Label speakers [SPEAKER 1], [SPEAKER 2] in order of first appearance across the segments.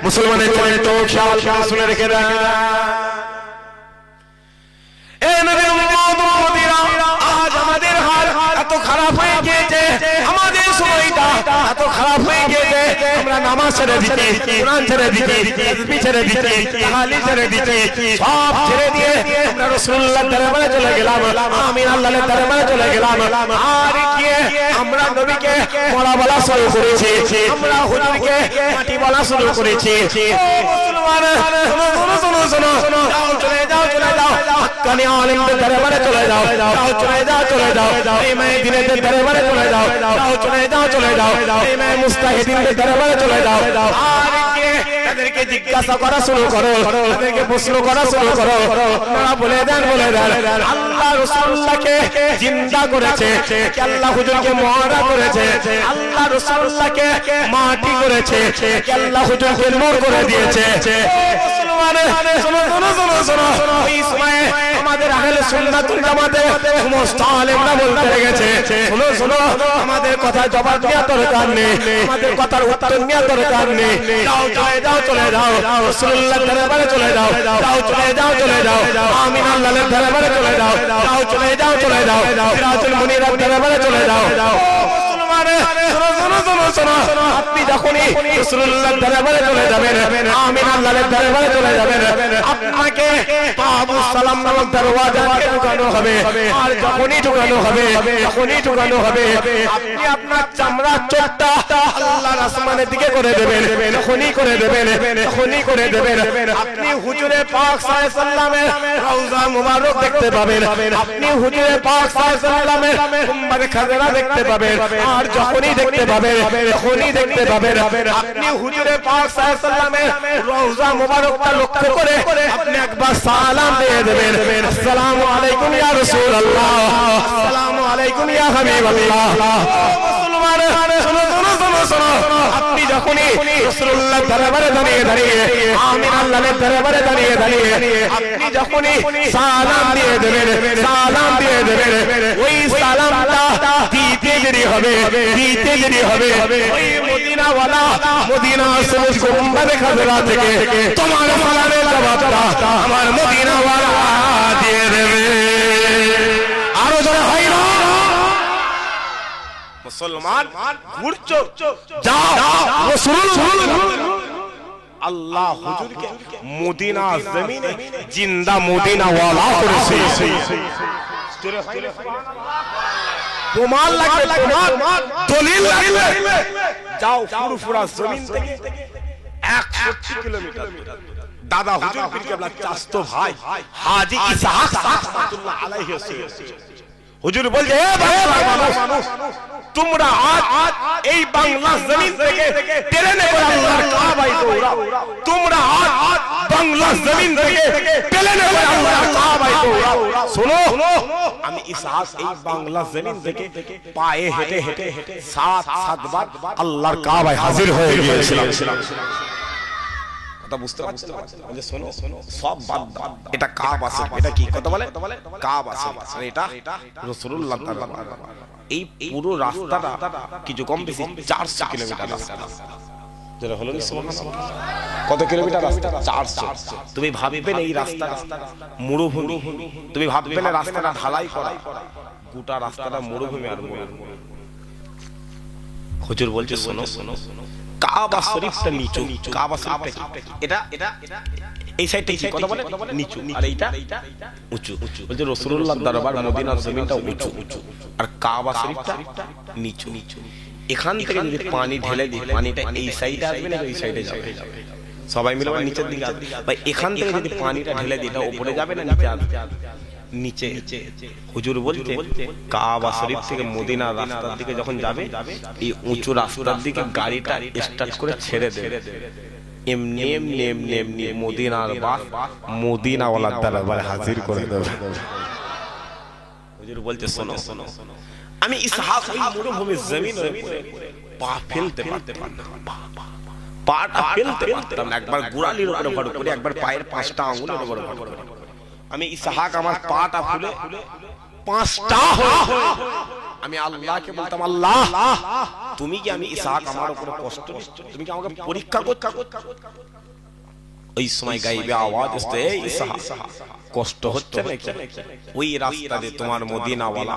[SPEAKER 1] মুসলমানের ছেলে তো খেয়াল করে শুনে রেখে দেন। এই নবীর উম্মত উম্মতিরা, আজ আমাদের হাল এত খারাপ হয়ে গিয়েছে, আমাদের সময়টা এত খারাপ হয়ে গিয়েছে, আমরা নামাজ ছেড়ে দিচ্ছি, কোরআন ছেড়ে দিচ্ছি, তাসবিহ ছেড়ে দিচ্ছি, তাহলিল ছেড়ে দিচ্ছি, সব ছেড়ে দিয়ে আমরা রাসূলুল্লাহর দরবারে চলে গেলাম, আমিন আল্লাহর দরবারে চলে গেলাম। আর গিয়ে আমরা নবীকে মরা বলা শুরু করেছি, আমরা হুজুরকে মাটি বলা শুরু করেছি। মুসলমান শোনো শোনো শোনো, যাও চলে যাও চলে যাও, হাক্কানি আলেমদের দরবারে চলে যাও, যাও চলে যাও চলে যাও, ইমাম দ্বীনের দরবারে চলে যাও, যাও চলে যাও চলে যাও, ইমাম মুস্তাহিদিনের দরবারে চলে যাও। আর গিয়ে তাদেরকে জিজ্ঞাসা করা শুরু করো, তাদেরকে প্রশ্ন করা শুরু করো, আপনারা বলে দেন আল্লাহ রাসূলুল্লাহকে জিন্দা করেছে, আল্লাহ হুজুরকে মরা করেছে, আল্লাহ রাসূলুল্লাহকে মাটি করেছে, আল্লাহ হুজুরকে নূর করে দিয়েছে। মুসলমান শোনো শোনো শোনো শোনো, এই সময়ে আমাদের আহলে সুন্নাত ওয়াল জামাতের সমস্ত আলেমরা বলতে লেগেছে, শোনো শোনো, আমাদের কথা জবাব দেওয়ার দরকার নেই, আমাদের কথার উত্তর নেওয়ার দরকার নেই, যাও চলে যাও চলে যাও, রাসূলুল্লাহর দরবারে চলে যাও, যাও চলে যাও চলে যাও, আমিন আল্লাহর দরবারে চলে যাও, যাও চলে যাও চলে যাও, সিরাজুল মুনিরের দরবারে চলে যাও। মুসলমান শোনো শোনো শোনো শোনো, আপনি যখনই রাসূলুল্লাহর দরবারে চলে যাবেন, আমিন আল্লাহর দরবারে চলে যাবেন, আপনাকে বাবু সালাম নামক দরওয়াজাতে ঢোকানো হবে। আর যখনই ঢোকানো হবে, যখনই ঢোকানো হবে, আপনি আপনার চামড়ার চোখটা আল্লাহর আসমানের দিকে করে দেবেন, যখনই করে দেবেন, যখনই করে দেবেন, আপনি হুজুরে পাক সাল্লাল্লাহু আলাইহি ওয়াসাল্লামের রওজা মুবারক দেখতে পাবেন, আপনি হুজুরে পাক সাল্লাল্লাহু আলাইহি ওয়াসাল্লামের গুম্বাদে খাজরা দেখতে পাবেন। আর যখনই দেখতে পাবেন, যখনই দেখতে পাবেন, আপনি হুজুরে পাক সাল্লাল্লাহু আলাইহি ওয়াসাল্লামের রওজা মুবারকটা লক্ষ্য করে আপনি একবার সালাম দিয়ে দেবেন, আসসালামু আলাইকুম ইয়া রাসূলুল্লাহ, আসসালামু আলাইকুম ইয়া হাবিবাল্লাহ। মুসলমান শোনো শোনো শোনো শোনো, আপনি যখনই রাসূলুল্লাহর দরবারে দাঁড়িয়ে দাঁড়িয়ে, আমিন আল্লাহর দরবারে দাঁড়িয়ে দাঁড়িয়ে আপনি যখনই সালাম দিয়ে দেবেন, সালাম দিয়ে দেবেন, ওই সালামটা দিতে দেরি হবে, দিতে দেরি হবে, ওই মদিনাওয়ালা মদিনা সবুজ গুম্বাদে খাজরা থেকে তোমার সালামের জবাবটা আমার মদিনাওয়ালা দিয়ে দেবে। আরো জোরে হয় না? মুসলমান ঘুরছো, যাও রাসূলুল্লাহ আল্লাহ হুজুরকে মদিনা জমিনে জিন্দা মদিনাওয়ালা করেছে। প্রমাণ লাগবে, প্রমাণ দলিল লাগবে, যাও ফুরফুরা জমিন থেকে 160 কিলোমিটার দাদা হুজুর পীর কেবলা চাচতো ভাই হাজী ইসহাক রাহমাতুল্লাহ আলাইহি হুজুর বলছে, এ বাংলার মানুষ, তোমরা আজ এই বাংলা জমিন থেকে ট্রেনে করে আল্লাহর কাবায় দৌড়াও, তোমরা আজ বাংলা জমিন থেকে ট্রেনে করে আল্লাহর কাবায় দৌড়াও। শোনো, আমি ইসহাক এই বাংলা জমিন থেকে পায়ে হেঁটে হেঁটে 7 বার আল্লাহর কাবায় হাজির হয়ে গিয়েছিলাম। কথা বুঝতে পারছেন? বলে শোনো, সব বাদ দাও, এটা কাবা আছে, এটা কি কথা বলে? কাবা আছে, এটা রাসূলুল্লাহ দরবার। এই পুরো রাস্তাটা কিছু কম বেশি 400 কিলোমিটার রাস্তা। যেটা হলো সুবহানাল্লাহ, কত কিলোমিটার রাস্তা? 400। তুমি ভাববেন এই রাস্তা মরুভূমি, তুমি ভাববেন রাস্তাটা ঢালাই করা, গোটা রাস্তাটা মরুভূমি আর মরুভূমি। হুজুর বলছে, শোনো শোনো, কাবা শরীফটা নিচু, কাবা শরীফটা এটা এই সাইডটা কি কথা বলে? নিচু, আর এইটা উঁচু। বলছে রাসূলুল্লাহর দরবার মদিনার জমিনটা উঁচু, আর কাবা শরীফটা নিচু। এখান থেকে যদি পানি ঢেলে দিই, পানিটা এই সাইডে আসবে না এই সাইডে যাবে? সবাই মিলে নিচের দিকে আসবে। ভাই এখান থেকে যদি পানিটা ঢেলে দিই, এটা উপরে যাবে না নিচে আসবে? নিচে। হুজুর বলতে কাবা শরীফ থেকে মদিনা রাস্তার দিকে যখন যাবে, এই উঁচু রাস্তার দিকে গাড়িটা স্টার্ট করে ছেড়ে দেবে, এমনি এমনি এমনি এমনি মদিনার বাস মদিনাওয়ালার দরবারে হাজির করে দেবে। হুজুর বলতে, শোনো শোনো, আমি ইসহাক ওই মরুভূমির জমিনের উপরে পা ফেলতে পারতাম না, পাটা ফেলতে পারতাম না, একবার গোড়ালির উপরে ভর করে, একবার পায়ের 5টা আঙ্গুলের উপরে ভর করে। আমি ইসহাক আমার পাটা ফুলে 5টা আমি আল্লাহকে বলতাম, আল্লাহ তুমি কি আমি ইসহাক আমার উপরে কষ্ট দিচ্ছ, তুমি কি আমাকে পরীক্ষা করছো? ওই সময় গাইবে আওয়াজ আসছে, এই ইসহাক কষ্ট হচ্ছে নাকি? ওই রাস্তা দিয়ে তোমার মদিনাওয়ালা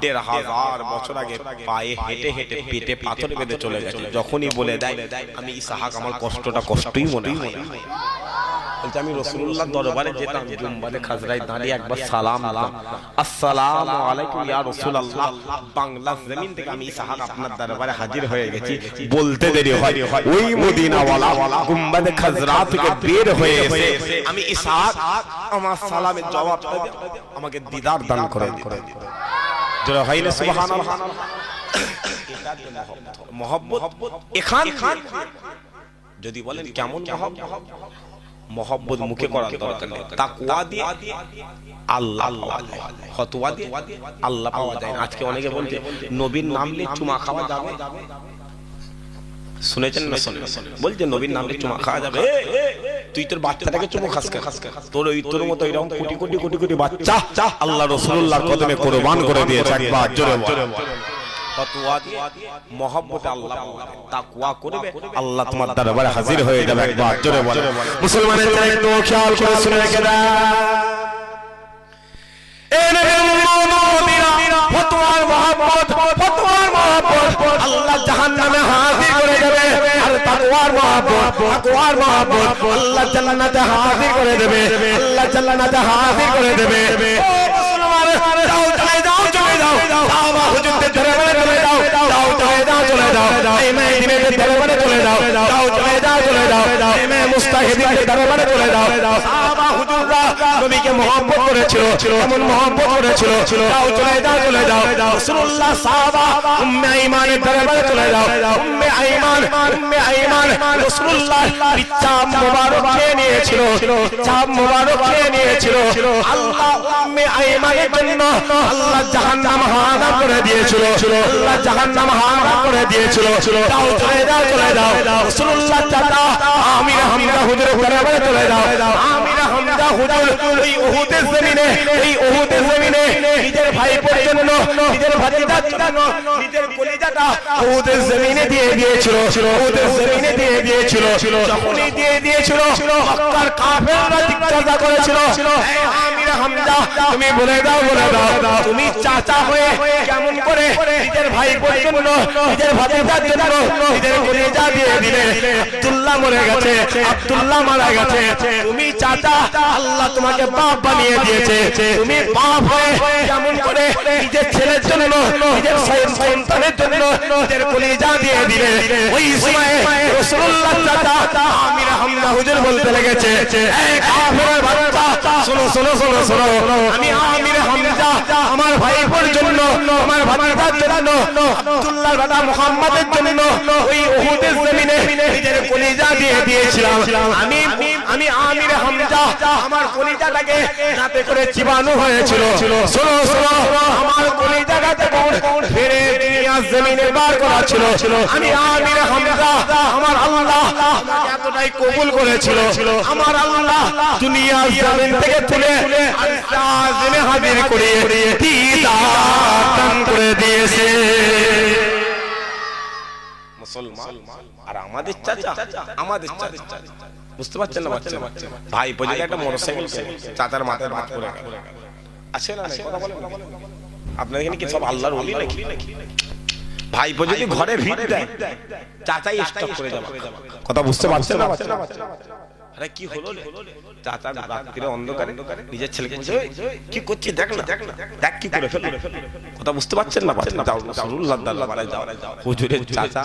[SPEAKER 1] ১৫০০ বছর আগে পায়ে হেঁটে হেঁটে পেটে পাথর বেঁধে চলে গেছে। যখনই বলে দেয় আমি ইসহাক, আমার কষ্টটা কষ্টই মনে হয়। বলছে আমি রাসূলুল্লাহর দরবারে যেতাম, জুম্বাদে খাজরায় দাঁড়িয়ে একবার সালাম দিতাম, আসসালামু আলাইকুম ইয়া রাসূলুল্লাহ, বাংলা জমিন থেকে আমি ইসহাক আপনার দরবারে হাজির হয়ে গেছি। বলতে দেরি হয়, ওই মদিনাওয়ালা গুম্বাদে খাজরা থেকে বের হয়ে এসে আমি ইসহাক আমার সালামের জবাব দিয়ে আমাকে দিদার দান করে দিলেন। জোরে হইলে সুবহানাল্লাহ। মহব্বত এখান যদি বলেন কেমন মহব্বত মুখে করার দরকার নেই, তাকওয়া দিয়ে আল্লাহ ফতোয়া দিয়ে আল্লাহ পাওয়া যায় না। আজকে অনেকে বলছে নবীর নাম নিয়ে চুমা খাওয়া যাবে, শুনেছেন না? বলছে নবীর নাম নিয়ে চুমা খাওয়া যাবে। তুই তোর বাচ্চাটাকে চুমো খাস, তোর ওই তোর মতো এরকম কোটি কোটি কোটি কোটি বাচ্চা আল্লাহ রাসূলুল্লাহর কদমে কুরবান করে দিয়েছে। একবার জোরে বল, ফতোয়া দিয়ে মহব্বতে আল্লাহ তাকওয়া করবে, আল্লাহ তোমার দরবারে হাজির হয়ে যাবে। একবার জোরে বল। মুসলমানের ছেলে একটু খেয়াল করে শুনে রেখে দাও, এই নবীর মুমিনা ফতোয়ার মহব্বত, ফতোয়ার মহব্বত আল্লাহ জাহান্নামে হাজির করে দেবে। আর তাকওয়ার মহব্বত, তাকওয়ার মহব্বত আল্লাহ জান্নাতে হাজির করে দেবে, আল্লাহ জান্নাতে হাজির করে দেবে। মুসলমান যাও চলে যাও, চলে যাও, সাহাবা হুজুরদের দরবারে চলে যাও, যাও চলে যাও, চলে যাও, এই মেয়েদের দরবারে চলে যাও, যাও চলে যাও, চলে যাও, এই মেয়ে মুস্তাহিদের দরবারে চলে যাও। সাহাবা হুজুররা নবীকে মহব্বত করেছিল, এমন মহব্বত করেছিল, যাও চলে যাও, চলে যাও। রাসূলুল্লাহ সাহাবা উম্মে আইমানের দরবারে চলে যাও, উম্মে আইমান, উম্মে আইমান রাসূলুল্লাহ চাপ মোবারক খেয়ে নিয়েছিল, চাপ মোবারক খেয়ে নিয়েছিল। আল্লাহ উম্মে আইমানের জন্য আল্লাহ জাহান্নাম হারাম করে দিয়েছিল, আল্লাহ জাহান্নাম হারাম করে দিয়েছিল। যাও চলে যাও, চলে যাও। রাসূলুল্লাহ চাচা আমিরা হামজা হুজুরের দরবারে চলে যাও, আমিরা হামজা হুজুর এই উহুদের জমিনে, এই উহুদের জমিনে নিজের ভাইপোর জন্য, নিজের ভাতিজার জন্য নিজের কলিজাটা উহুদের জমিনে দিয়ে দিয়েছিল, উহুদের জমিনে দিয়ে দিয়েছিল। যখনই দিয়ে দিয়েছিল মক্কার কাফেররা জিজ্ঞাসা করেছিল, হে আমিরা হামজা তুমি বলে দাও, বলে দাও তুমি চাচা হয়ে কেমন করে নিজের ভাইপোর জন্য, নিজের ভাতিজার জন্য নিজের কলিজা দিয়ে দিলে? আব্দুল্লাহ মরে গেছে, আব্দুল্লাহ মারা গেছে, তুমি চাচা, আল্লাহ তোমাকে বাপ বানিয়ে দিয়েছে, তুমি বাপ হয়ে কেমন করে নিজের ছেলের জন্য, নিজের সন্তানের জন্য নিজের কলিজা দিয়ে দিলে? ওই সময়ে রাসূলুল্লাহ চাচা আমিরা হামজা হুজুর বলতে লেগেছে, এই কাফেরের বাচ্চা শোনো, শোনো, শোনো, শোনো, আমি আমিরা হামজা আমার ভাইপোর জন্য, আমার ভাতিজার জন্য, আব্দুল্লাহর বেটা মুহাম্মাদের জন্য ওই উহুদের জমিনে নিজের কলিজা দিয়ে দিয়েছিলাম। আমি আমিরা হামজা আমার কলিজাটাকে নাতে করে চিবানো হয়েছিল। শোনো, শোনো, আমার কলিজাটাকে ফিরে দুনিয়ার জমিনে বার করা ছিল। আমি আমিরা হামজা আমার আল্লাহ আমাকে এতটাই কবুল করেছিল, আমার আল্লাহ দুনিয়ার জমিন থেকে তুলে আজমে হাজির করে দিদার দান করে দিয়েছে। মুসলমান আর আমাদের চাচা, আমাদের চাচা, বুঝতে পারছেন না? বাচ্চা ভাই পর্যন্ত একটা মোটরসাইকেল চাচার মাথায় ভাত করে আছে না? কথা বলেন আপনার এখানে কি সব আল্লাহর ওলি নাকি? ভাই পর্যন্ত ঘরে ভিড় দেয়, চাচাই স্টপ করে যাবে। কথা বুঝতে পারছেন না? আরে কি হলো? চাচা রাত্রিরে অন্ধকারে নিজের ছেলেকে বলছে, কি করছিস দেখ না, দেখ কি করে ফেলে। কথা বুঝতে পারছেন না? যাও রাসূলুল্লাহর দরবারে যাও। হুজুরের চাচা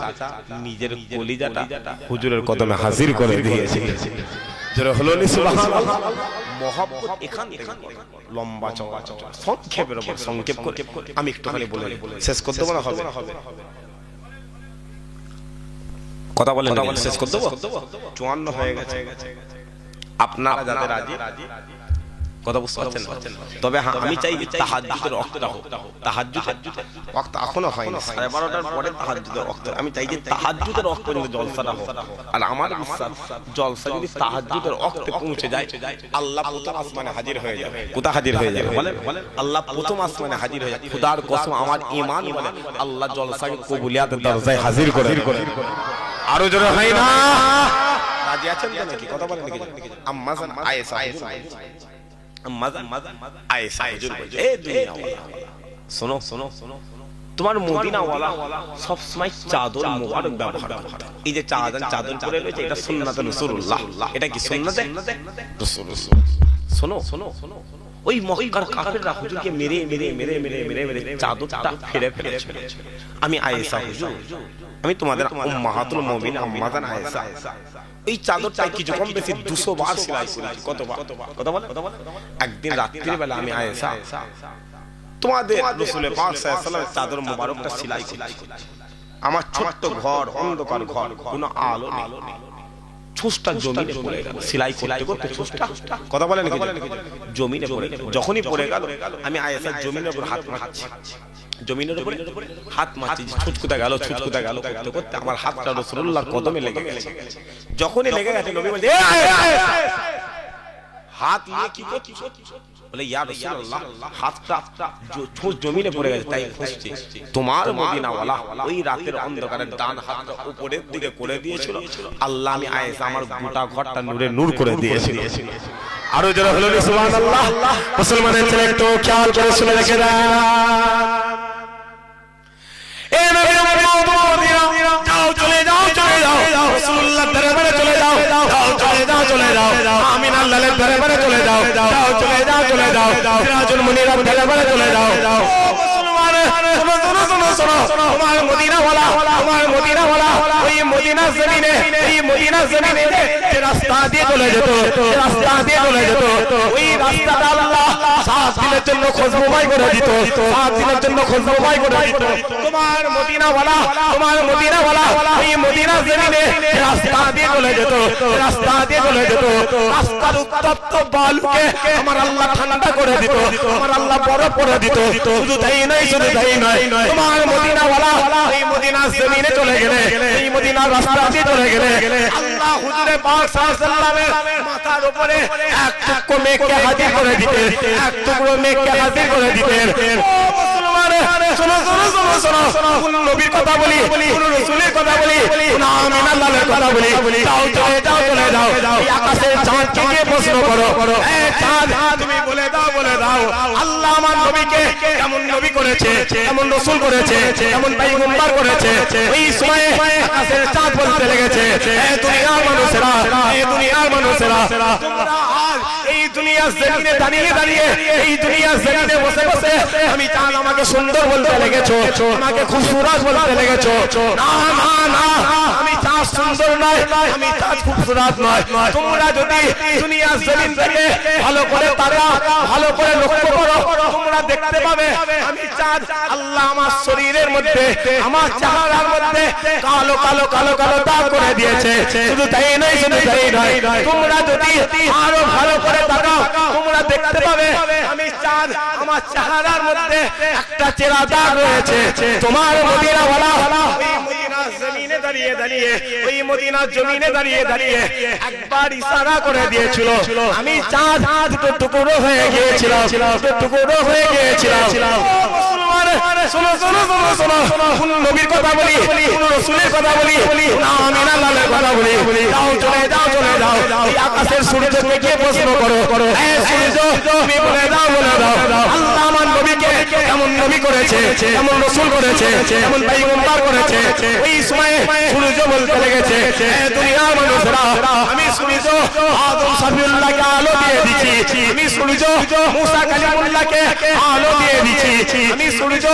[SPEAKER 1] নিজের কলিজাটা হুজুরের কদমে হাজির করে দিয়েছে। জোরে হলো নি সুবহানাল্লাহ। মহব্বত এখান লম্বা চওড়া সংক্ষেপের উপর সংক্ষেপ করে আমি একটুখানি বলে শেষ করতে বলা হবে। কথা বলেন শেষ করতে দেব? 54 হয়ে গেছে। আপনারা যাদের রাজি কথা বুঝতে পারছেন না? তবে হ্যাঁ আমি চাই তাহাজ্জুদের ওয়াক্তটা হোক। তাহাজ্জুদের ওয়াক্ত এখনো হয়নি, 12:30টার পরে তাহাজ্জুদের ওয়াক্ত। আমি চাই যে তাহাজ্জুদের ওয়াক্ত পর্যন্ত জলসাটা হোক। আর আমার বিশ্বাস জলসা যদি তাহাজ্জুদের ওয়াক্তে পৌঁছে যায়, আল্লাহ প্রথম আসমানে হাজির হয়ে যাবে। কোথা হাজির হয়ে যাবে বলে? আল্লাহ প্রথম আসমানে হাজির হয়ে যাবে। খোদার কসম আমার ঈমান বলে আল্লাহ জলসাকে কবুলিয়াতের দরজায় হাজির করে। আরো জোরে হয় না? রাজি আছেন তো নাকি? কথা বলেন নাকি? আম্মা জান আয়েশা, আয়েশা হুজুর বলছে, এ দুনিয়াওয়ালা শোনো শোনো, তোমার মদিনাওয়ালা সব সময় চাদর মোবারক ব্যবহার করত। এই যে চাদর পরে রয়েছে, এটা সুন্নাতে রাসূলুল্লাহ। এটা কি সুন্নাতে রাসূলুল্লাহ? শোনো শোনো, ওই মক্কার কাফেররা হুজুরকে মেরে মেরে মেরে মেরে মেরে মেরে চাদরটা ফেলে ফেলেছিল। আমি আয়েশা হুজুর, আমি তোমাদের উম্মাহাতুল মুমিনিন আম্মা জান আয়েশা, এই চাদরটা কিছু কম বেশি 200 বার সেলাই করেছি। কতবার? কথা বলে? একদিন রাত্রির বেলা আমি আয়েশা তোমাদের রাসূল পাক সাল্লাল্লাহু আলাইহি ওয়াসাল্লামের চাদর মোবারকটা সেলাই করেছি। আমার ছোট্ট ঘর, অন্ধকার ঘর, কোনো আলো নেই, ছুঁচটা জমিনে পড়ে গেল। সেলাই করতে করতে ছুঁচটা, কথা বলে নাকি, জমিনে পড়ে গেল। যখনই পড়ে গেল আমি আয়েশা জমিনের উপর হাত মারছি, জমিনের উপরে হাত মারছি, ছুটকুতা গেল ছুটকুতা গেল করতে করতে আমার হাতটা রাসূলুল্লাহর কদমে লেগে গেছে। যখনই লেগে গেছে নবী বলে, হাত নিয়ে কি করছিস? বলে ইয়া রাসূলুল্লাহ, হাতটা জমিনে পড়ে গেছে তাই খুঁজছি। তোমার মদিনাওয়ালা ওই রাতের অন্ধকারে ডান হাতটা উপরের দিকে করে দিয়েছিল, আল্লাহ আমি আয়েশা আমার গোটা ঘরটা নূরে নূর করে দিয়েছিল। আরো যারা হলো সুবহানাল্লাহ, মুসলমানের ছেলে একটু খেয়াল করে শুনে রেখে দেন। এ নবী মদিনা যাও, চলে যাও, চলে যাও, রাসূলুল্লাহ দরবারে চলে যাও, যাও চলে যাও, চলে যাও, আমিনার লালের দরবারে চলে যাও, যাও চলে যাও, চলে যাও, সিরাজুল মুনিরের দরবারে চলে যাও। মুসলমান শোনো শোনো শোনো শোনো, তোমার মদিনাওয়ালা, তোমার মদিনাওয়ালা ওই মদিনা জমিনে, এই মদিনা জমিনে যে রাস্তা দিয়ে চলে যেত, রাস্তা দিয়ে চলে যেত, ওই রাস্তাটা আল্লাহ 7 দিনের জন্য খুশবুময় করে দিত, 7 দিনের জন্য খুশবুময় করে দিত। তোমার মদিনাওয়ালা, তোমার মদিনাওয়ালা ওই মদিনা জমিনে রাস্তা দিয়ে চলে যেত, রাস্তা দিয়ে চলে যেত, রাস্তার উত্তপ্ত বালুকে আমার আল্লাহ ঠান্ডা করে দিত, আমার আল্লাহ বরফ করে দিত। শুধু তাই নয়, শুধু তাই নয়, তোমার মদিনাওয়ালা এই মদিনা জমিনে চলে গেলে, এই মদিনা রাস্তা দিয়ে চলে গেলে আল্লাহ হুজুরে পাক সাল্লাল্লাহু আলাইহি ওয়াসাল্লামের মাথার উপরে এক টুকরো মেঘকে হাজির করে দিতেন, এক টুকরো মেঘকে হাজির করে দিতেন। ও মুসলমান শোনো শোনো শোনো শোনো, কোন নবীর কথা বলি, কোন রাসূলের কথা বলি, কোন আমিনার লালের কথা বলি, যাও চলে যাও, চলে যাও, এই আকাশের চাঁদকে গিয়ে প্রশ্ন করো, এ চাঁদ তুমি বলে দাও, বলে দাও আল্লাহ আমার নবীকে কেমন নবী করেছে, কেমন রাসূল করেছে, কেমন পয়গম্বর করেছে। ওই সময়ে আকাশের চাঁদ বলতে লেগেছে, এ দুনিয়ার মানুষেরা, এ দুনিয়ার মানুষেরা, তোমরা আজ এই দুনিয়ার জমিনে দাঁড়িয়ে দাঁড়িয়ে, এই দুনিয়ার জমিনে বসে বসে আমি চাঁদ আমাকে সুন্দর বলতে লেগেছো, আমাকে খুবসুরত বলতে লেগেছো। না না না, আমি চাঁদ সুন্দর নয়, আমি চাঁদ খুবসুরত নয়। তোমরা যদি দুনিয়ার জমিন থেকে ভালো করে তাকাও, ভালো করে লক্ষ্য করো, তোমরা দেখতে পাবে আমি চাঁদ আল্লাহ আমার শরীরের মধ্যে, আমার চেহারার মধ্যে কালো কালো কালো কালো দাগ করে দিয়েছে। শুধু তাই নয়, শুধু তাই নয়, তোমরা যদি আরো ভালো করে তাকাও, তোমরা দেখতে পাবে আমি চাঁদ আমার চেহারার মধ্যে একটা চেরা দাগ রয়েছে। তোমার মদিনাওয়ালা ওই মদিনা জমিনে দাঁড়িয়ে দাঁড়িয়ে, ওই মদিনা জমিনে দাঁড়িয়ে দাঁড়িয়ে একবার ইশারা করে দিয়েছিল, আমি চাঁদ দুটো টুকরো হয়ে গিয়েছিলাম, দুটো টুকরো হয়ে গিয়েছিলাম। মুসলমান শোনো শোনো শোনো শোনো, কোন নবীর কথা বলি, কোন রাসূলের কথা বলি, না আমিনার লালের কথা বলি, যাও চলে যাও, চলে যাও, এই আকাশের সূর্যকে গিয়ে প্রশ্ন করো, এ সূর্য তুমি বলে দাও, বলে দাও আল্লাহ আমার নবীকে কেমন নবী করেছে, কেমন রাসূল করেছে, কেমন পয়গম্বর করেছে। ওই সময়ে সূর্য বলতে লেগেছে, এ দুনিয়ার মানুষরা, আমি সূর্য আদম সফিউল্লাহকে আলো দিয়ে দিয়েছি, আমি সূর্য মুসা কালিমুল্লাহকে আলো দিয়ে দিচ্ছি আমি সূর্য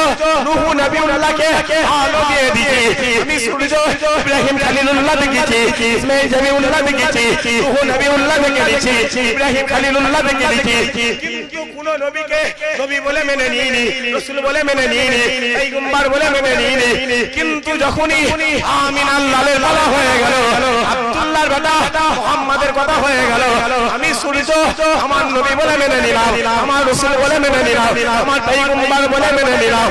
[SPEAKER 1] নূহ নবিউল্লাহকে আলো দিয়ে দিচ্ছি আমি সূর্য ইব্রাহিম খলিলুল্লাহ দেখেছি ইসমাঈল জবিউল্লাহ দেখেছি নূহ নবিউল্লাহ দেখেছি ইব্রাহিম খলিলুল্লাহ দেখেছি কিন্তু কোন নবীকে নবী বলে মেনে নিইনি রাসূল বলে মেনে নিইনি পয়গম্বর বলে মেনে নিইনি কিন্তু যখনই আমিনার লালের বলা হয়ে গেল আব্দুল্লাহর বেটা মুহাম্মাদের কথা হয়ে গেল আমি সূর্য আমার নবী বলে মেনে নিলাম আমার রাসূল বলে মেনে নিলাম আমার পয়গম্বর বলে মেনে নিলাম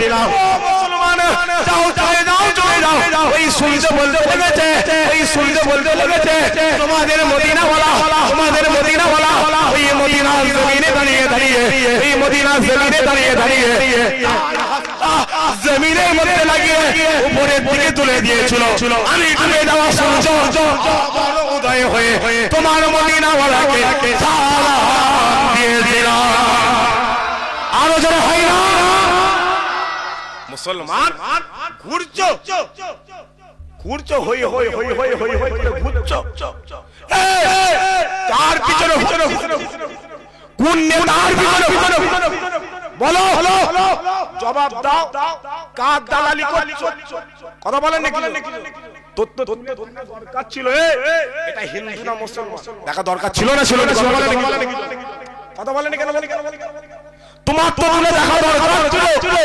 [SPEAKER 1] মুসলমান যাও চলে যাও চলে যাও ওই সূর্য বলতে লেগেছে ওই সূর্য বলতে লেগেছে তোমাদের মদিনা ওয়ালা ওই মদিনার জমিনে দাঁড়িয়ে দাঁড়িয়ে এই মদিনার জমিনে দাঁড়িয়ে দাঁড়িয়ে জমিনের মধ্যে লাগিয়ে উপরের দিকে তুলে দিয়েছিল আমি ডুবে যাওয়া সূর্য আবার উদয় হয়ে তোমার মদিনা ওয়ালাকে সালাম দিয়ে দিলাম আরো যারা হয় না মুসলমান ঘুরছো হই ঘুরছো তার পিছনে কোন নেতার পিছনে বলো জবাব দাও কার দালালি করছো কথা বলেন নাকি দরকার ছিল এটা হিন্দু না মুসলমান দেখা দরকার ছিল না কথা বলেন কেন তোমার তো তুলে দেখা দরকার ছিল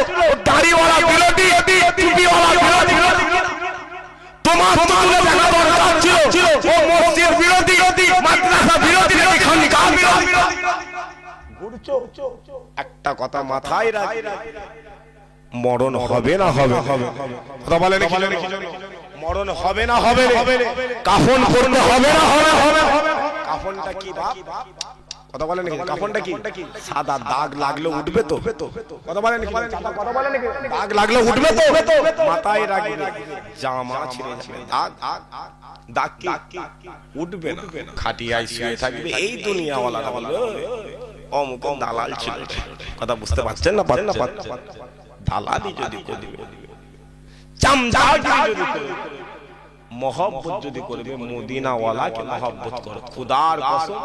[SPEAKER 1] দাড়িওয়ালা বিরোধী টুপিওয়ালা বিরোধী তোমার তো তুলে দেখা দরকার ছিল ও মসজিদ বিরোধী মাদ্রাসা বিরোধী খানকা বিরোধী একটা কথা মাথায় রাখি মরণ হবে না হবে কথা বলেন মরণ হবে না হবে কাফন পড়তে হবে না হবে কাফনটা কি বাপ কথা বলেন কাফনটা কি সাদা দাগ লাগলে উঠবে তো কথা বলেন দাগ লাগলে উঠবে তো মাথায় রাখবে জামা ছিঁড়ে দাগ কি উঠবে না খাটিয়ায় শুয়ে থাকবে এই দুনিয়াওয়ালারা বলবে অমুক দালাল ছিল কথা বুঝতে পারছেন না দালালি যদি করবে চামচাগিরি যদি করবে মহব্বত যদি করবে মদিনাওয়ালাকে মহব্বত করো খুদার কসম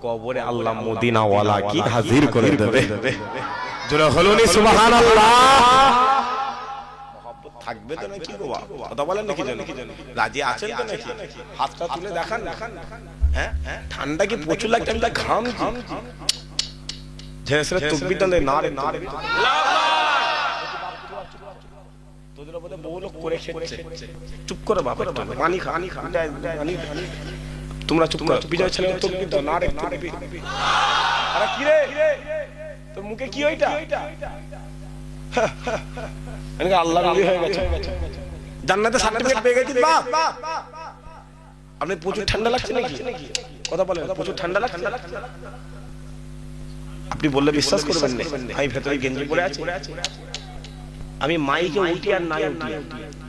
[SPEAKER 1] কবরে আল্লাহ মদিনাওয়ালা কি হাজির করে দেবে জোরে হলুনি সুবহানাল্লাহ মহব্বত থাকবে তো নাকি গো কথা বলেন নাকি জানেন রাজি আছেন তো নাকি হাতটা তুলে দেখান হ্যাঁ ঠান্ডা কি প্রচুর লাগছে আমি ঘাম ঝেসরা তুকবি দলে নারে তোদের উপরে বহু লোক করে খেচ্ছে চুপ করে বাবা পানি খা তোমরা চুপ করো বিজয় ছেলে তুকবি দাও নারে আরে কি রে তোর মুখে কি ওইটা এনেকে আল্লাহর ওলি হয়ে গেছে জান্নাতে সার্টিফিকেট পেয়ে গেছিস বাপ আপনি প্রচুর ঠান্ডা লাগছে নাকি কথা বলেন প্রচুর ঠান্ডা লাগছে আপনি বললে বিশ্বাস করবেন না আমি ভেতরে গেঞ্জি পরে আছি আমি মাইকে উঠি আর নাই উঠি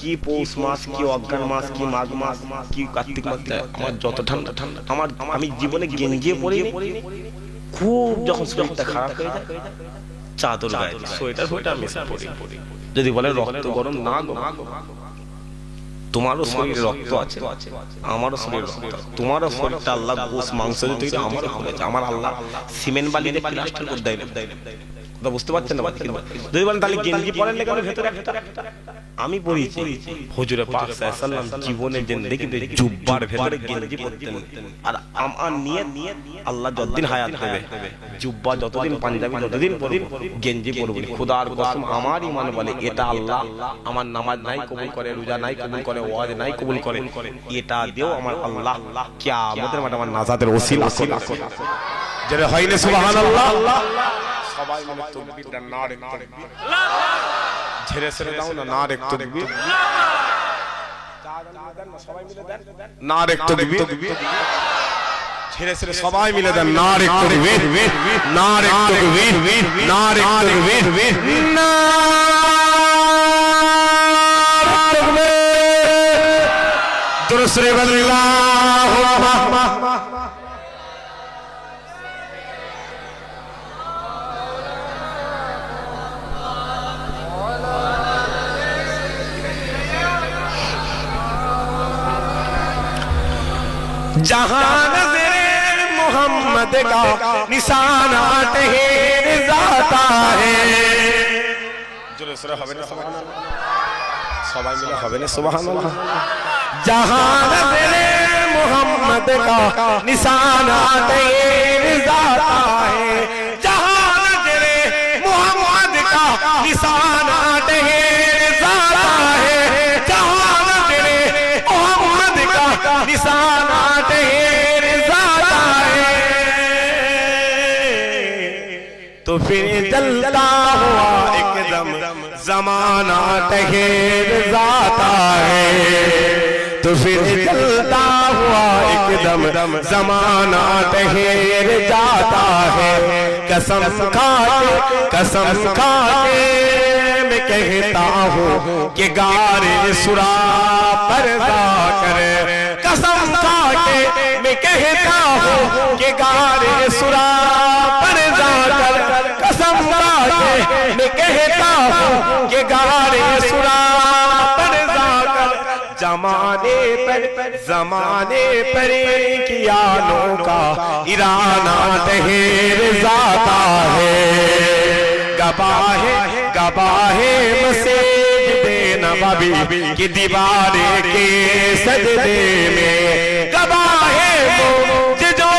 [SPEAKER 1] কি পৌষ মাস কি অজ্ঞান মাস কি মাঘ মাস কি কার্তিক মাস আমার যত ঠান্ডা আমি জীবনে গেঞ্জি পরি খুব যখন শরীরটা খারাপ হয়ে যায় চাদর গায়ে সোয়েটার আমি পরি যদি বলে রক্ত গরম না গো তোমারও শরীরে রক্ত আছে আমারও শরীরে রক্ত তোমারও শরীরটা আল্লাহ গোশ মাংস দিয়ে আমারও করেছে আমার আল্লাহ সিমেন্ট বালি দিয়ে প্লাস্টার করে দেয় কথা বুঝতে পারছেন না যদি বলেন তাহলে গেঞ্জি পরেন না কেন ভেতরে আমি পড়িয়েছি হুজুরে পাক সাল্লাল্লাহু আলাইহি জীবনে জিন্দেগিতে জুব্বার ভেতরে গেঞ্জি পরতেন আর আমার নিয়ত আল্লাহ যতদিন হায়াত দেবে জুব্বা যতদিন পাঞ্জাবি যতদিন পরব গেঞ্জি পরব খোদার কসম আমার ঈমান বলে এটা আল্লাহ আমার নামাজ নাই কবুল করে রোজা নাই কবুল করে ওয়াজ নাই কবুল করে এটা দিও আমার আল্লাহ কিয়ামতের মাঠে আমার নাজাতের ওসিলা করে যারা হয় না সুবহানাল্লাহ সবাই মিলে তাকবীর দেন নারে তাকবীর ঝেড়ে ছেড়ে দাও না নারে তাকবীর সবাই মিলে দেন নারে তাকবীর ছেড়ে ছেড়ে সবাই মিলে দেন নারে তাকবীর নারে তাকবীর নারে তাকবীর নারে তাকবীর দুরুদ আল্লাহুম্মা जहान मोहम्मद का निशाना ठहर जाता है। जोरे सुरा হবে না সুবহানাল্লাহ, সবাই মিলে হবে না সুবহানাল্লাহ। जहां नज़रे मोहम्मद का निशाना ठहर जाता है, जहां नज़रे मोहम्मद का निशाना ठहर जाता है, जहां नज़रे मोहम्मद का निशाना ठहर जाता है, तो फिर जलता हुआ एकदम ज़माना ठहर जाता है, तो फिर जलता हुआ एकदम ज़माना ठहर जाता है। कसम खा के मैं कहता हूँ कि गारे सुरा पर्दा करे, कसम खा के मैं कहता हूँ कि गारे सुरा पर्दा कर, कसम खा के मैं कहता हूँ कि गारे सुरा पर्दा कर। जमाने पर कियानों का इराना ठहर जाता है, गवाहे मस्जिद नबवी की दीवारें के सजदे में, गवाहे जो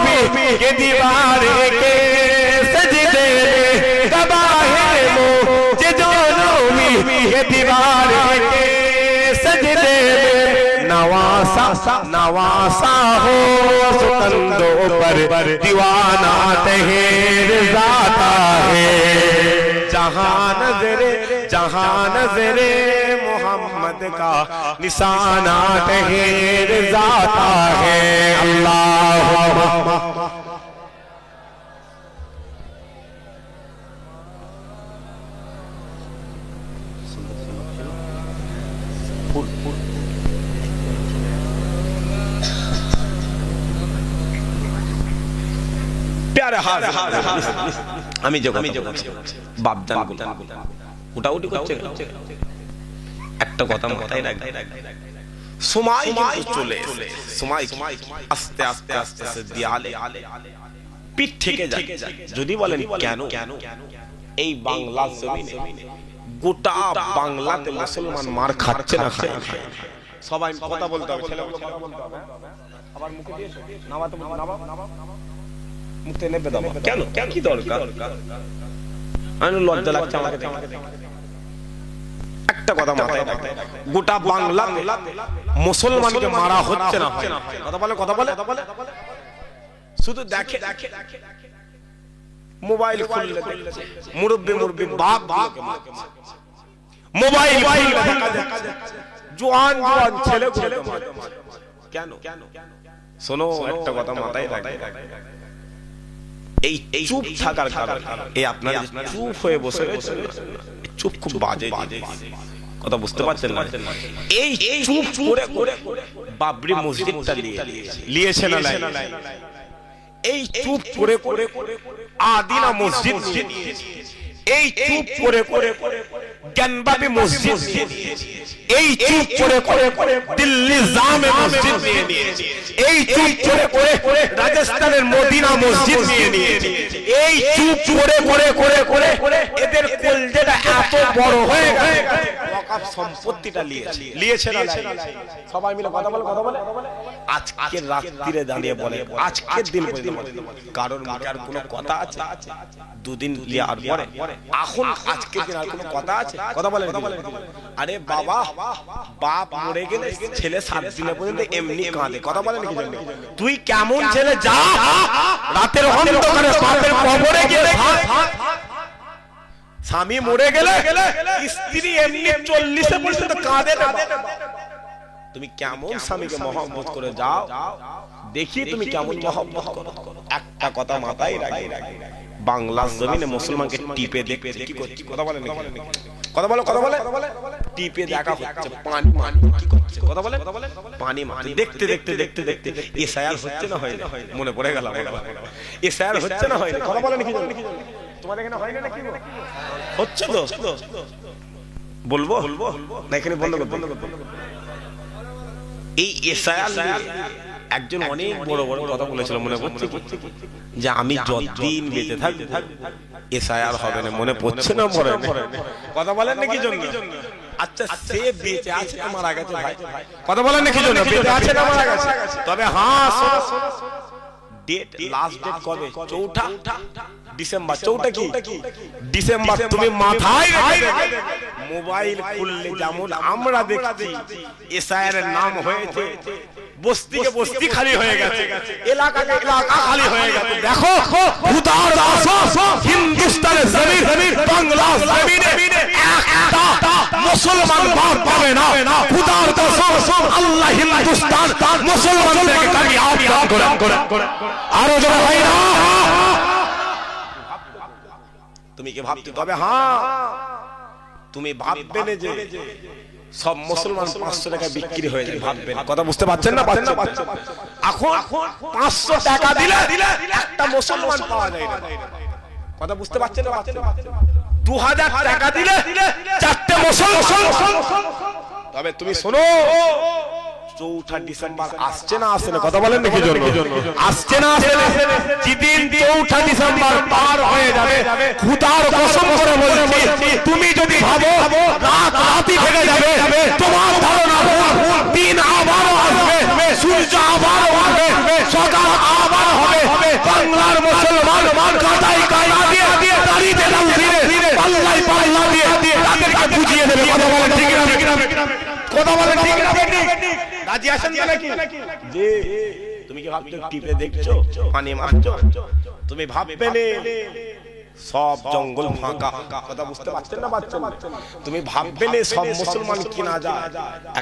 [SPEAKER 1] नबी की दीवारें के सजदे में, गवाहे जो नबी की दीवारें के सजदे में, नवासा हो सुकंदों पर दीवाना ठहर जाता है। जहां नज़रे मोहम्मद का निशाना ठहर जाता है। अल्लाहुम्मा प्यारे हाथ আমি যখন বাপদান উঠাউটি করছে, একটা কথা মাথায় রাখবে, সময় কিন্তু চলে এসে, সময় আস্তে আস্তে আস্তে আস্তে দেয়ালে পিঠ থেকে যায়। যদি বলেন কেন, এই বাংলা জমিনে গোটা বাংলাতে মুসলমান মার খাচ্ছে না, সবাই কথা বলতে হবে, ছেলেগুলো কথা বলতে হবে, আবার মুখে দিয়ে নামাতে মুখে নেবে দাও। কেন কি দরকার? আমি লজ্জা লাগছে আমাকে। একটা কথা মাথায় রাখতে, গোটা বাংলা মুসলমানকে মারা হচ্ছে না, কথা বলে শুধু দেখে মোবাইল খুললে মুরব্বি বাপ মোবাইল জোয়ান ছেলে কেন? শোনো, একটা কথা মাথায় রাখতে, এই চুপ থাকার কারণে এই আপনারা চুপ হয়ে বসে রয়েছেন, চুপ খুব বাজে কথা, বুঝতে পারছেন না? এই চুপ করে বাবরি মসজিদটা নিয়েছে না, এই চুপ করে আদিনা মসজিদ, এই চুপ করে জ্ঞানবাপী মসজিদ, এই চুপ করে দিল্লি জামে মসজিদ নিয়ে নিয়েছে, এই চুপ করে রাজস্থানের মদিনা মসজিদ নিয়ে নিয়েছে, এই চুপ করে এদের কলজেটা এত বড় হয়ে গেছে, ওয়াকফ সম্পত্তিটা নিয়েছে না? সবাই মিলে কথা বলে আজকে রাত্রিরে দাঁড়িয়ে বলে, আজকের দিন কারণ আর কোনো কথা আছে? দুদিন লিয়ার পরে এখন আজকের দিন আর কোনো কথা আছে? কথা বলেন। আরে বাবা, বাপ মরে গেলে ছেলে 7 দিন পর্যন্ত এমনি কাঁদে, কথা বলেন কি জন্য? তুই কেমন ছেলে, যা রাতের অন্ধকারে বাপের কবরে গেলে, স্বামী মরে গেলে স্ত্রী এমনি 40 পর্যন্ত কাঁদে না। তুমি কেমন স্বামীকে মহব্বত করে যাও, দেখি তুমি কেমন মহব্বত করো। একটা কথা মাথায় রাখি, বাংলার জমিনে মুসলমানকে টিপে দেখতে কি করছে? কথা বলে টিপে দেখা হচ্ছে, পানি কি করছে? কথা বলে পানি দেখতে এসআইআর হচ্ছে না, হয় মনে পড়ে গেল, এসআইআর হচ্ছে না, হয় কথা বলে নাকি? তোমাদের এখানে হয় না নাকি? হচ্ছে তো, বলবো না এখানে বন্ধ। এই এসআইআর একজন অনেক বড় বড় কথা বলেছিল, মনে পড়ছে যে আমি যতদিন বেঁচে থাকবো এসআইআর হবে না, মনে পড়ছে না? পরে কথা বলেন নাকি জন্য? আচ্ছা সে বেঁচে আছে না মারা গেছে ভাই? কথা বলেন নাকি জন্য? বেঁচে আছে না মারা গেছে? তবে হ্যাঁ ডেট, লাস্ট ডেট কবে? 4 ডিসেম্বর। 4 কি ডিসেম্বর। তুমি মাথায় মোবাইল খুললে যেমন আমরা দেখছি এসআইআর এর নাম হয়েছে, বস্তিকে বস্তি খালি হয়ে গেছে, এলাকাকে এলাকা খালি হয়ে গেছে। দেখো খুদার কসম হিন্দুস্তানের জমিন, বাংলার জমিনে একটা মুসলমান বাদ পাবে না। খুদার কসম আল্লাহ হিন্দুস্তান মুসলমানদেরকে কামিয়াব করে। আরো জোরে ভাই না, তুমি কি ভাবতে? তবে হ্যাঁ তুমি ভাববে না যে সব মুসলমান 500 টাকা বিক্রি হয়ে যায়, ভাববে না। কথা বুঝতে পারছেন না? এখন 500 টাকা দিলে একটা মুসলমান পাওয়া যায় না। কথা বুঝতে পারছেন না? 2000 টাকা দিলে 4টে মুসলমান। তবে তুমি শোনো, 4 ডিসেম্বর আসছে না আসছে না? কথা বলেন নাকি জন্য? আসছে না আসছে না? যেদিন 4 ডিসেম্বর পার হয়ে যাবে, খুদার কসম করে বলছি, তুমি যদি ভাবো রাত রাতি থেকে যাবে, তোমার ধারণা ভুল। দিন আবারও আসবে, সূর্য আবারও আসবে, সকাল আবার হবে। বাংলার মুসলমান কাটাই কাটা দিয়ে দাঁড়িয়ে দাঁড়িয়ে পাল্লাই পাল্লা দিয়ে তাদেরকে বুঝিয়ে দেবে। কথা বলেন ঠিক না? কথা বলেন ঠিক না? রাজি আছেন নাকি? জি। তুমি কি ভাবছো টিপে দেখছো, পানি মারছো? তুমি ভাববে না সব জঙ্গল ফাঁকা। কথা বুঝতে পারছেন না? তুমি ভাববে না সব মুসলমান কিনা যায়।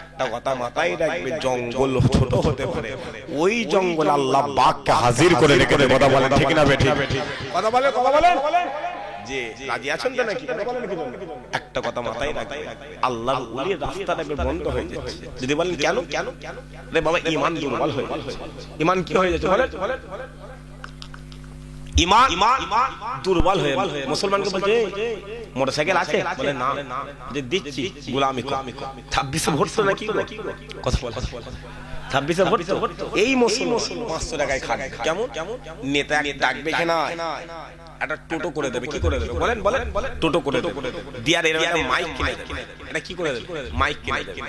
[SPEAKER 1] একটা কথা মাথায় রাখবে, জঙ্গল ছোট হতে পারে, ওই জঙ্গল আল্লাহ বাঘকে হাজির করে রেখে দেবে। কথা বলেন ঠিক না? বেঠিক কথা বলেন, কথা বলেন। যে রাজি আছেন তো নাকি? একটা কথা মাথায় রাখবে, আল্লাহর ওলির রাস্তাটা বন্ধ হয়ে যাচ্ছে। যদি বলেন কেন? রে বাবা, ঈমান দুর্বল হয়ে যাচ্ছে। ঈমান কি হয়ে যাচ্ছে বলেন? ঈমান দুর্বল হয়ে মুসলমানকে বলছে মোটরসাইকেল আছে, বলে না, যে দিচ্ছি গোলামি কর। 26 ভোট তো নাকি? কথা বল, 26 ভোট তো এই মুসলমান 500 টাকায় খাবে। কেমন নেতা ডাকবে কিনা, একটা টোটো করে দেবে। কি করে দেবে বলেন? টোটো করে দেবে। দিয়ার এর একটা মাইক কিনে দেবে। এটা কি করে দেবে? মাইক কিনে দেবে।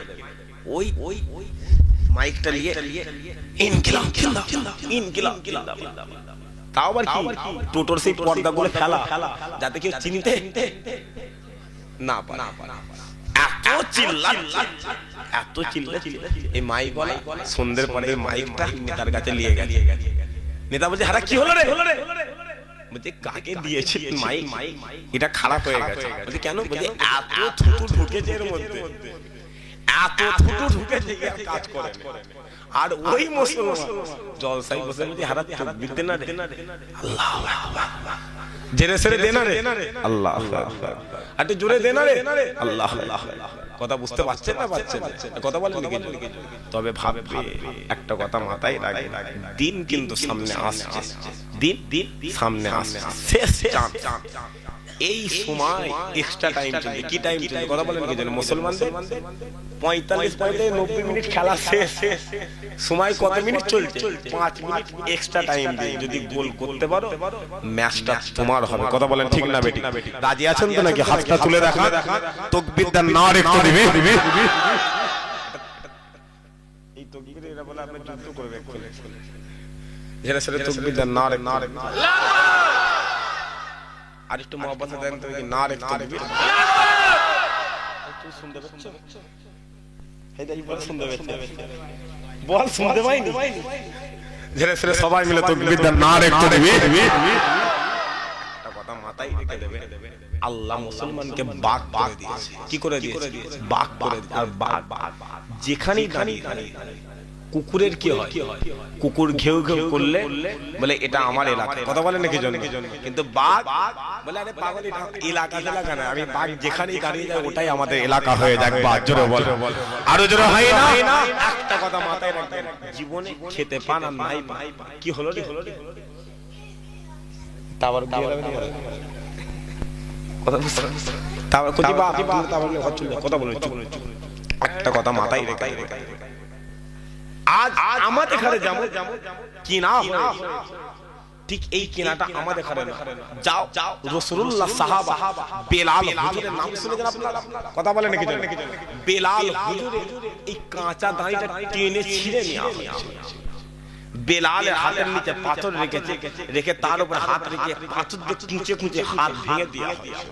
[SPEAKER 1] ওই মাইকটা নিয়ে ইনকিলাব জিন্দাবাদ। তাও আবার কি টোটোর সেই পর্দাগুলো ফেলা, যাতে কেউ চিনতে না পারে। এত চিল্লা এই মাইক বলা সন্ধ্যের পরে মাইকটা নেতার কাছে নিয়ে গেছে। নেতা বলছে, হারা কি হলো রে? বলছে, কাকে দিয়েছে মাইক? এটা খারাপ হয়ে গেছে। বলছে কেন? বলছে এত থুতু ঢুকেছে এর মধ্যে, এত থুতু ঢুকেছে কাজ করে। আর ওই মুসলমান জলসাই বসে বলছে, হারা চোখ দিতে না রে, আল্লাহু আকবার, জেরে সেরে দে না রে, আল্লাহু আকবার, আর একটু জোরে দে না রে, আল্লাহু আকবার। কথা বুঝতে পারছেন না? কথা বলেন নাকি? তবে ভাববে একটা কথা মাথায় রাখবে, দিন কিন্তু সামনে আসছে, দিন সামনে আসছে, শেষ চাঁদ। এই সময় এক্সট্রা টাইম চলবে। কি টাইম চলবে? কথা বলেন কি? মুসলমানদের 45-90 মিনিট খেলা শেষ, সময় কত মিনিট চলছে? 5 মিনিট এক্সট্রা টাইম দিয়ে যদি গোল করতে পারো, ম্যাচটা তোমার হবে। কথা বলেন ঠিক না বেটি? রাজি আছেন তো নাকি? হাতটা তুলে দেখা, তাকবীর দেন, নারে একটু দিবে। এই তাকবীর এরা বলে আপনি যুদ্ধ করবে, যেটা সেটা তাকবীর দেন, নারে আর একটু মহব্বত দেন তো, কি নারে তাকবীর। তুই শুনতে পাচ্ছ? হেদাই বল শুনতে পাচ্ছ? বল শুনতে পাইনি? যেটা সেটা সবাই মিলে তাকবীর দেন, নারে তাকবীর। একটা কথা মাথায় রেখে দেবে, আল্লাহ মুসলমানকে বাঘ করে দিয়েছে। কি করে দিয়েছে? বাঘ করে দিয়েছে। আর বাঘ যেখানেই দাঁড়িয়ে কুকুরের কি হয়? কুকুর ঘেউ ঘেউ করলে বলে এটা আমার এলাকা। কথা বলে নাকি জন? কিন্তু বাঘ বলে আরে পাগল, এটা এলাকা না, আমি বাঘ যেখানেই দাঁড়িয়ে যায় ওটাই আমাদের এলাকা হয়ে যাক। বাঘ জোরে বল, আরো জোরে হয় না? একটা কথা মাথায় রাখবেন, জীবনে খেতে পান আর নাই পান, কি হলো রে? তারপর কথা বুঝতে, তারপর কথা বলে একটা কথা মাথায় রেখে আজ আমাদের ঘরে যেমন কিনা হয়েছে, ঠিক এই কিনাটা আমাদের ঘরে না। যাও রাসূলুল্লাহ সাহাবা বেলাল হুজুরের নাম শুনেছেন আপনারা? কথা বলেন নাকি? বেলাল হুজুরের এই কাঁচা দাঁড়িটা টেনে ছিঁড়ে নেওয়া হয়েছে। বেলালের হাতের নিচে পাথর রেখেছে, রেখে তার উপর হাত রেখে পাথর দিয়ে কুঁচে কুঁচে হাত ভেঙে দেওয়া হয়েছে।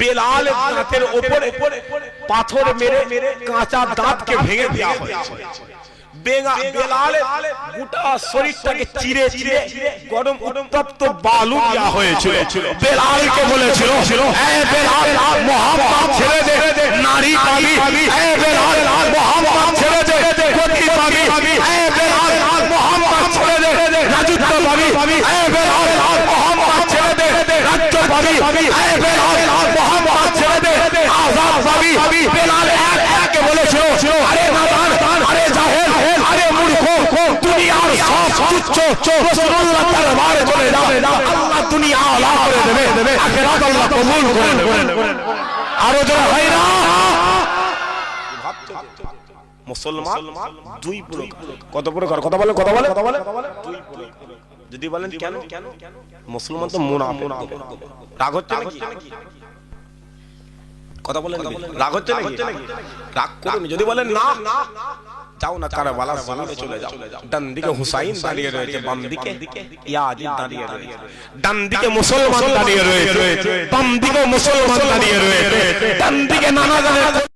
[SPEAKER 1] বেলালের হাতের উপরে পাথর মেরে কাঁচা দাঁতকে ভেঙে দেওয়া হয়েছে। বেলালের গোটা শরীরটাকে চিরে চিরে গরম উত্তপ্ত বালু দেওয়া হয়েছিল। বেলালকে বলেছিল, এ বেলাল মুহাম্মদ ছেড়ে দে, নারী পাবি। এ বেলাল মুহাম্মদ ছেড়ে দে, গতি পাবি। এ বেলাল মুহাম্মদ ছেড়ে দে, রাজত্ব পাবি। এ বেলাল মুহাম্মদ ছেড়ে দে, রাজ্য পাবি। এ বেলাল মুহাম্মদ ছেড়ে দে, আযাদ পাবি। বেলাল এক বলেছিল, আরে নাদান, আরে জাহেল, আরে মূর্খ, দুনিয়ার সব তুচ্ছ রাসূলুল্লাহ দরবারে চলে যাবে, আল্লাহ দুনিয়া আলা করে দেবে, আখিরাত আল্লাহ কবুল করে নেবে। আরো যারা হয় না মুসলমান দুই প্রকার। কত প্রকার? কথা বলে দুই প্রকার। যদি বলেন কেন? মুসলমান তো মুনাফিক। রাগ হচ্ছে নাকি? কথা বলেন রাগ হচ্ছে নাকি? রাগ করুন। যদি বলেন না, যাও না কারবালা জমিনে চলে যাও। ডান দিকে হুসাইন দাঁড়িয়ে রয়েছে, বাম দিকে ইয়াজিদ দাঁড়িয়ে রয়েছে। ডান দিকে মুসলমান দাঁড়িয়ে রয়েছে, বাম দিকে মুসলমান দাঁড়িয়ে রয়েছে। ডান দিকে নানা